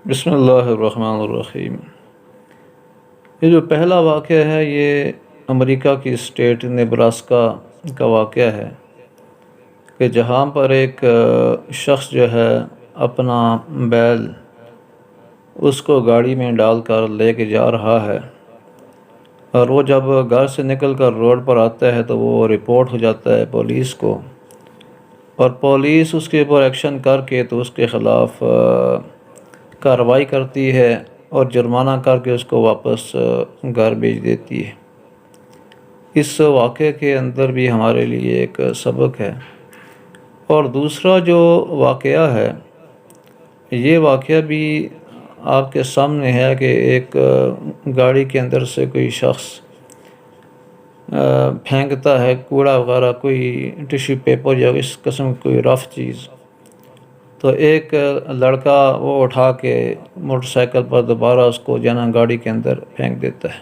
بسم اللہ الرحمن الرحیم۔ یہ جو پہلا واقعہ ہے یہ امریکہ کی اسٹیٹ نیبراسکا کا واقعہ ہے کہ جہاں پر ایک شخص جو ہے اپنا بیل اس کو گاڑی میں ڈال کر لے کے جا رہا ہے، اور وہ جب گھر سے نکل کر روڈ پر آتا ہے تو وہ رپورٹ ہو جاتا ہے پولیس کو، اور پولیس اس کے اوپر ایکشن کر کے تو اس کے خلاف کارروائی کرتی ہے اور جرمانہ کر کے اس کو واپس گھر بھیج دیتی ہے۔ اس واقعے کے اندر بھی ہمارے لیے ایک سبق ہے۔ اور دوسرا جو واقعہ ہے، یہ واقعہ بھی آپ کے سامنے ہے کہ ایک گاڑی کے اندر سے کوئی شخص پھینکتا ہے کوڑا وغیرہ، کوئی ٹیشو پیپر یا اس قسم کی کوئی رف چیز، تو ایک لڑکا وہ اٹھا کے موٹر سائیکل پر دوبارہ اس کو گاڑی کے اندر پھینک دیتا ہے۔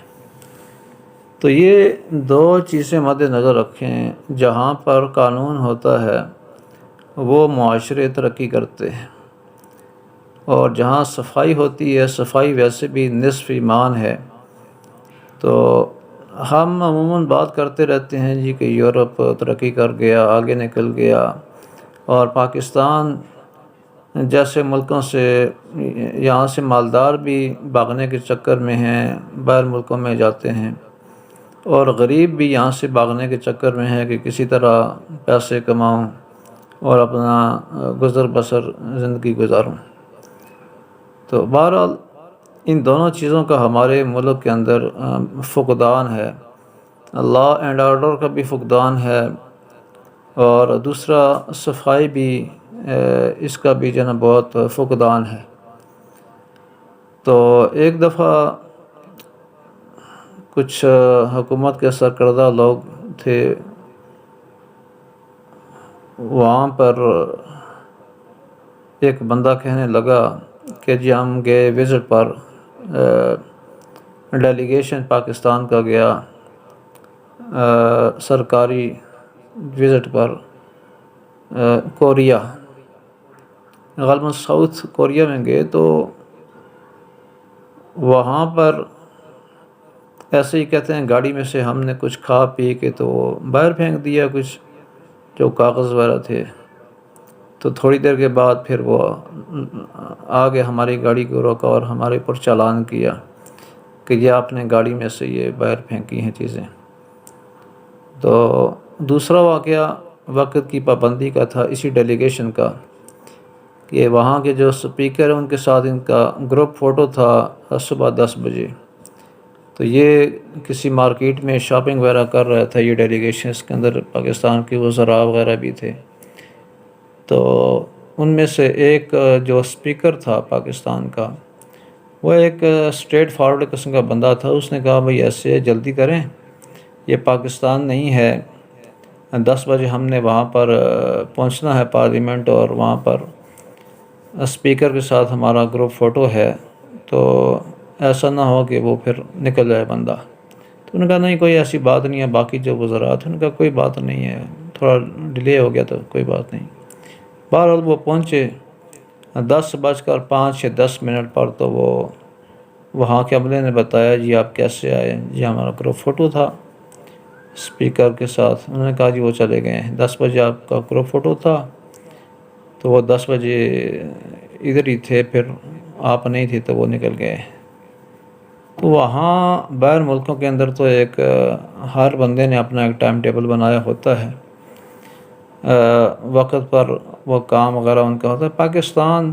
تو یہ دو چیزیں مد نظر رکھیں، جہاں پر قانون ہوتا ہے وہ معاشرے ترقی کرتے ہیں، اور جہاں صفائی ہوتی ہے، صفائی ویسے بھی نصف ایمان ہے۔ تو ہم عموماً بات کرتے رہتے ہیں جی کہ یورپ ترقی کر گیا، آگے نکل گیا، اور پاکستان جیسے ملکوں سے یہاں سے مالدار بھی بھاگنے کے چکر میں ہیں، باہر ملکوں میں جاتے ہیں، اور غریب بھی یہاں سے بھاگنے کے چکر میں ہے کہ کسی طرح پیسے کماؤں اور اپنا گزر بسر زندگی گزاروں۔ تو بہرحال ان دونوں چیزوں کا ہمارے ملک کے اندر فقدان ہے، لا اینڈ آرڈر کا بھی فقدان ہے، اور دوسرا صفائی بھی اس کا بھی بہت فقدان ہے۔ تو ایک دفعہ کچھ حکومت کے سرکردہ لوگ تھے، وہاں پر ایک بندہ کہنے لگا کہ جی ہم گئے وزٹ پر، ڈیلیگیشن پاکستان کا گیا سرکاری وزٹ پر کوریا، غالباً ساؤتھ کوریا میں گئے، تو وہاں پر ایسے ہی کہتے ہیں گاڑی میں سے ہم نے کچھ کھا پی کے تو باہر پھینک دیا، کچھ جو کاغذ وغیرہ تھے، تو تھوڑی دیر کے بعد پھر وہ آگے ہماری گاڑی کو روکا اور ہمارے اوپر چالان کیا کہ یہ آپ نے گاڑی میں سے یہ باہر پھینکی ہیں چیزیں۔ تو دوسرا واقعہ وقت کی پابندی کا تھا، اسی ڈیلیگیشن کا، کہ وہاں کے جو سپیکر ہیں ان کے ساتھ ان کا گروپ فوٹو تھا صبح 10 بجے، تو یہ کسی مارکیٹ میں شاپنگ وغیرہ کر رہا تھا یہ ڈیلیگیشن، اس کے اندر پاکستان کے وزراء وغیرہ بھی تھے۔ تو ان میں سے ایک جو سپیکر تھا پاکستان کا، وہ ایک اسٹریٹ فارورڈ قسم کا بندہ تھا، اس نے کہا بھئی ایسے جلدی کریں، یہ پاکستان نہیں ہے، 10 بجے ہم نے وہاں پر پہنچنا ہے پارلیمنٹ، اور وہاں پر اسپیکر کے ساتھ ہمارا گروپ فوٹو ہے، تو ایسا نہ ہو کہ وہ پھر نکل جائے بندہ۔ تو انہوں نے کہا نہیں کوئی ایسی بات نہیں ہے، باقی جو وزراء تھے انہوں نے کہا کوئی بات نہیں ہے، تھوڑا ڈیلے ہو گیا تو کوئی بات نہیں۔ بہرحال وہ پہنچے 10:05 یا 10 پر، تو وہ وہاں کے عملے نے بتایا جی آپ کیسے آئے؟ جی ہمارا گروپ فوٹو تھا اسپیکر کے ساتھ۔ انہوں نے کہا جی وہ چلے گئے ہیں، 10 بجے آپ کا گروپ فوٹو تھا، تو وہ 10 بجے ادھر ہی تھے، پھر آپ نہیں تھے تو وہ نکل گئے۔ تو وہاں باہر ملکوں کے اندر تو ایک ہر بندے نے اپنا ایک ٹائم ٹیبل بنایا ہوتا ہے، وقت پر وہ کام وغیرہ ان کا ہوتا ہے۔ پاکستان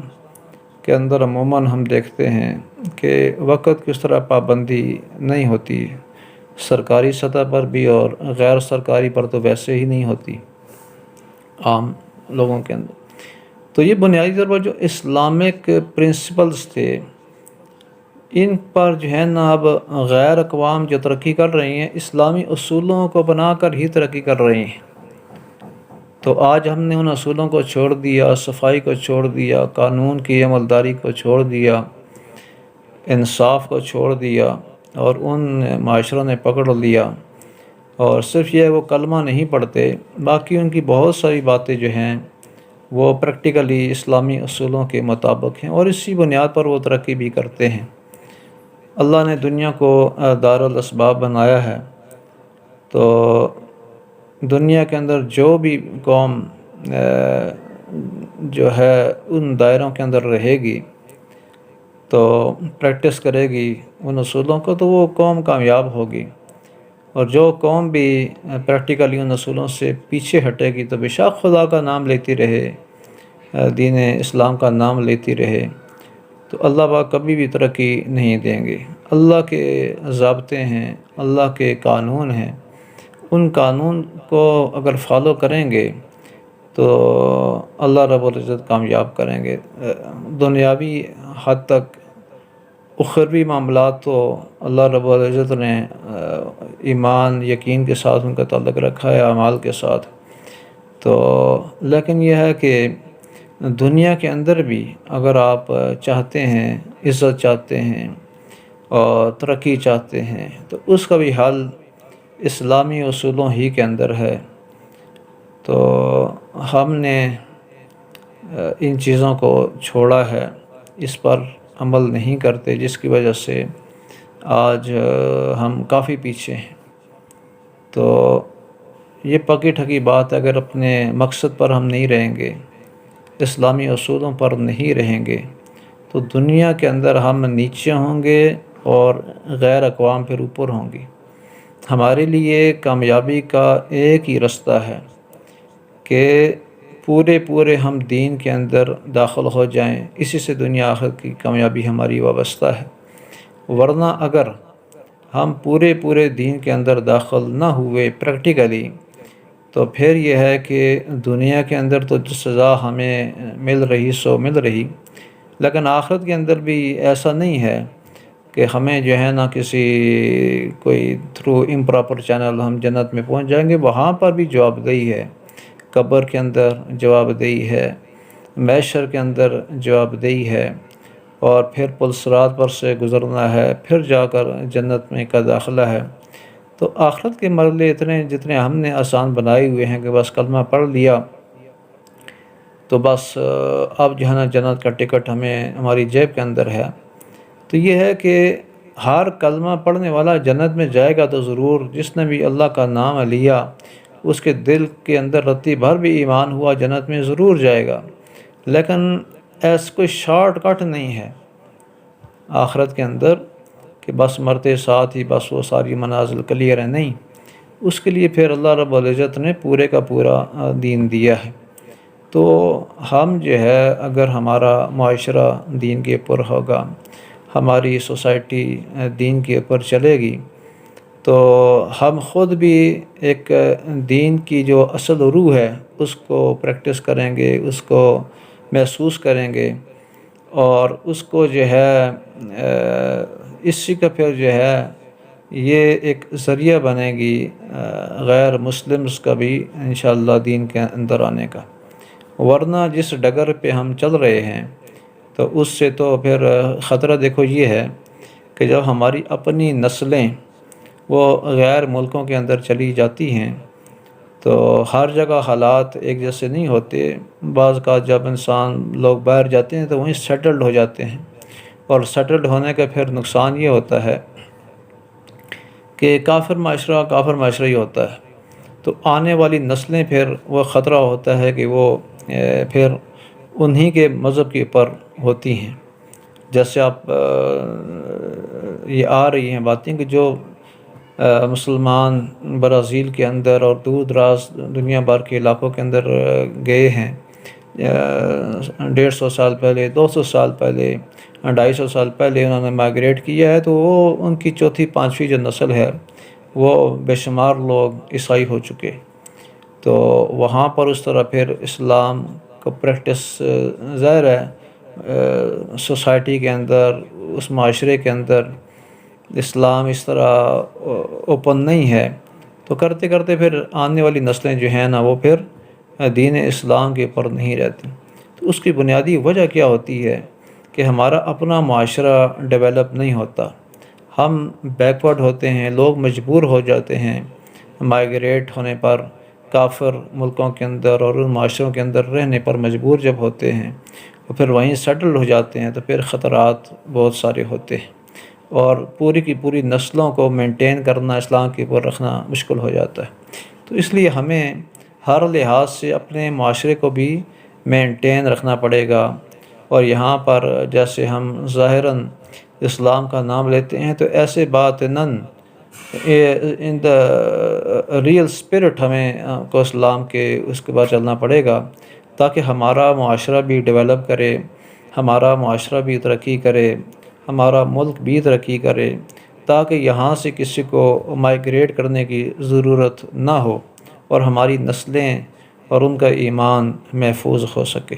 کے اندر عموماً ہم دیکھتے ہیں کہ وقت کی اس طرح پابندی نہیں ہوتی، سرکاری سطح پر بھی اور غیر سرکاری پر تو ویسے ہی نہیں ہوتی عام لوگوں کے اندر۔ تو یہ بنیادی طور پر جو اسلامک پرنسپلز تھے، ان پر جو ہے نا اب غیر اقوام جو ترقی کر رہی ہیں، اسلامی اصولوں کو بنا کر ہی ترقی کر رہی ہیں۔ تو آج ہم نے ان اصولوں کو چھوڑ دیا، صفائی کو چھوڑ دیا، قانون کی عملداری کو چھوڑ دیا، انصاف کو چھوڑ دیا، اور ان معاشروں نے پکڑ لیا، اور صرف یہ وہ کلمہ نہیں پڑھتے، باقی ان کی بہت ساری باتیں جو ہیں وہ پریکٹیکلی اسلامی اصولوں کے مطابق ہیں اور اسی بنیاد پر وہ ترقی بھی کرتے ہیں۔ اللہ نے دنیا کو دارالاسباب بنایا ہے، تو دنیا کے اندر جو بھی قوم جو ہے ان دائروں کے اندر رہے گی تو پریکٹس کرے گی ان اصولوں کو، تو وہ قوم کامیاب ہوگی، اور جو قوم بھی پریکٹیکلی ان اصولوں سے پیچھے ہٹے گی تو بے شک خدا کا نام لیتی رہے، دین اسلام کا نام لیتی رہے، تو اللہ پاک کبھی بھی ترقی نہیں دیں گے۔ اللہ کے ضابطے ہیں، اللہ کے قانون ہیں، ان قانون کو اگر فالو کریں گے تو اللہ رب العزت کامیاب کریں گے۔ دنیاوی حد تک اخروی معاملات تو اللہ رب العزت نے ایمان یقین کے ساتھ ان کا تعلق رکھا ہے، اعمال کے ساتھ، تو لیکن یہ ہے کہ دنیا کے اندر بھی اگر آپ چاہتے ہیں، عزت چاہتے ہیں اور ترقی چاہتے ہیں، تو اس کا بھی حل اسلامی اصولوں ہی کے اندر ہے۔ تو ہم نے ان چیزوں کو چھوڑا ہے، اس پر عمل نہیں کرتے، جس کی وجہ سے آج ہم کافی پیچھے ہیں۔ تو یہ پکی ٹھکی بات ہے، اگر اپنے مقصد پر ہم نہیں رہیں گے، اسلامی اصولوں پر نہیں رہیں گے، تو دنیا کے اندر ہم نیچے ہوں گے اور غیر اقوام پھر اوپر ہوں گی۔ ہمارے لیے کامیابی کا ایک ہی رستہ ہے کہ پورے ہم دین کے اندر داخل ہو جائیں، اسی سے دنیا آخر کی کامیابی ہماری وابستہ ہے۔ ورنہ اگر ہم پورے دین کے اندر داخل نہ ہوئے پریکٹیکلی، تو پھر یہ ہے کہ دنیا کے اندر تو جو سزا ہمیں مل رہی سو مل رہی، لیکن آخرت کے اندر بھی ایسا نہیں ہے کہ ہمیں جو ہے نا کسی کوئی تھرو امپراپر چینل ہم جنت میں پہنچ جائیں گے۔ وہاں پر بھی جواب دہی ہے، قبر کے اندر جواب دہی ہے، محشر کے اندر جواب دہی ہے، اور پھر پل صراط پر سے گزرنا ہے، پھر جا کر جنت میں کا داخلہ ہے۔ تو آخرت کے مرحلے جتنے ہم نے آسان بنائے ہوئے ہیں کہ بس کلمہ پڑھ لیا تو بس اب جو ہے نا جنت کا ٹکٹ ہماری جیب کے اندر ہے۔ تو یہ ہے کہ ہر کلمہ پڑھنے والا جنت میں جائے گا تو ضرور، جس نے بھی اللہ کا نام لیا اس کے دل کے اندر رتی بھر بھی ایمان ہوا، جنت میں ضرور جائے گا۔ لیکن ایسا کوئی شارٹ کٹ نہیں ہے آخرت کے اندر کہ بس مرتے ساتھ ہی بس وہ ساری منازل کلیئر ہیں، نہیں، اس کے لیے پھر اللہ رب العزت نے پورے کا پورا دین دیا ہے۔ تو ہم جو ہے اگر ہمارا معاشرہ دین کے اوپر ہوگا، ہماری سوسائٹی دین کے اوپر چلے گی، تو ہم خود بھی ایک دین کی جو اصل روح ہے اس کو پریکٹس کریں گے، اس کو محسوس کریں گے، اور اس کو جو ہے اسی کا پھر جو ہے یہ ایک ذریعہ بنے گی غیر مسلمز کا بھی انشاءاللہ دین کے اندر آنے کا۔ ورنہ جس ڈگر پہ ہم چل رہے ہیں تو اس سے تو پھر خطرہ دیکھو یہ ہے کہ جب ہماری اپنی نسلیں وہ غیر ملکوں کے اندر چلی جاتی ہیں تو ہر جگہ حالات ایک جیسے نہیں ہوتے۔ بعض کا جب انسان لوگ باہر جاتے ہیں تو وہیں سیٹلڈ ہو جاتے ہیں، اور سیٹلڈ ہونے کا پھر نقصان یہ ہوتا ہے کہ کافر معاشرہ ہی ہوتا ہے۔ تو آنے والی نسلیں پھر وہ خطرہ ہوتا ہے کہ وہ پھر انہی کے مذہب کے اوپر ہوتی ہیں۔ جیسے آپ یہ آ رہی ہیں باتیں کہ جو مسلمان برازیل کے اندر اور دور دراز دنیا بھر کے علاقوں کے اندر گئے ہیں 150 سال پہلے، 200 سال پہلے، 250 سال پہلے انہوں نے مائگریٹ کیا ہے، تو وہ ان کی چوتھی پانچویں جو نسل ہے وہ بے شمار لوگ عیسائی ہو چکے۔ تو وہاں پر اس طرح پھر اسلام کو پریکٹس ظاہر ہے سوسائٹی کے اندر، اس معاشرے کے اندر اسلام اس طرح اوپن نہیں ہے، تو کرتے کرتے پھر آنے والی نسلیں جو ہیں نا وہ پھر دین اسلام کے اوپر نہیں رہتی۔ تو اس کی بنیادی وجہ کیا ہوتی ہے کہ ہمارا اپنا معاشرہ ڈیولپ نہیں ہوتا، ہم بیکورڈ ہوتے ہیں، لوگ مجبور ہو جاتے ہیں مائگریٹ ہونے پر، کافر ملکوں کے اندر اور ان معاشروں کے اندر رہنے پر مجبور جب ہوتے ہیں تو پھر وہیں سیٹل ہو جاتے ہیں، تو پھر خطرات بہت سارے ہوتے ہیں اور پوری کی پوری نسلوں کو مینٹین کرنا، اسلام کے اوپر رکھنا مشکل ہو جاتا ہے۔ تو اس لیے ہمیں ہر لحاظ سے اپنے معاشرے کو بھی مینٹین رکھنا پڑے گا، اور یہاں پر جیسے ہم ظاہراً اسلام کا نام لیتے ہیں تو ایسے باطناً ان دا ریئل اسپرٹ ہمیں کو اسلام کے اس کے بعد چلنا پڑے گا، تاکہ ہمارا معاشرہ بھی ڈیولپ کرے، ہمارا معاشرہ بھی ترقی کرے، ہمارا ملک بھی ترقی کرے، تاکہ یہاں سے کسی کو مائیگریٹ کرنے کی ضرورت نہ ہو اور ہماری نسلیں اور ان کا ایمان محفوظ ہو سکے۔